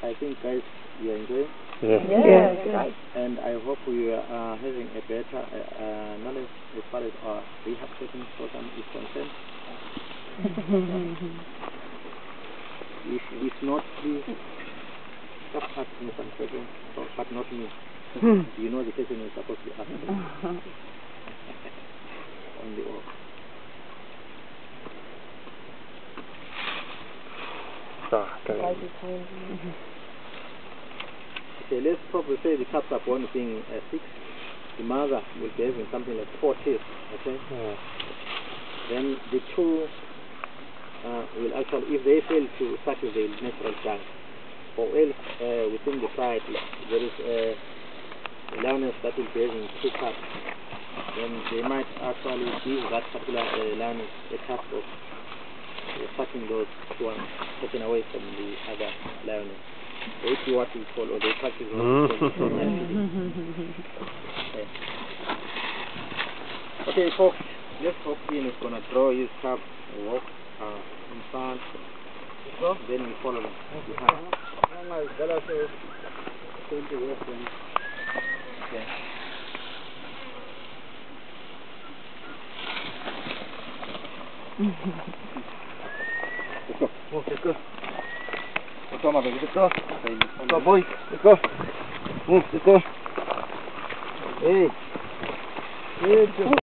I think, guys, you are enjoying. Yeah. Yeah. And I hope you are having a better knowledge as far as our rehabilitation program is concerned. If not, please stop asking some questions, but not me. You know the question you're supposed to ask. On the off. Okay, let's probably say the cubs are born being 6. The mother will be having something like 4 teeth. Okay. Yeah. Then the 2 will actually, if they fail to suckle, they will naturally die. Or else, within the pride, there is a lioness that will be having 2 cubs. Then they might actually give that particular lioness a task of sucking those ones taken away from the other lioness. So if you what we call, or they practice what we call okay, folks, let's hope Ian is going to draw his cub, walk in front, then we follow them behind. Let's go. Let's go, my baby. Let's go. Let's go, boys. Let's go. Let's go. Hey. Good.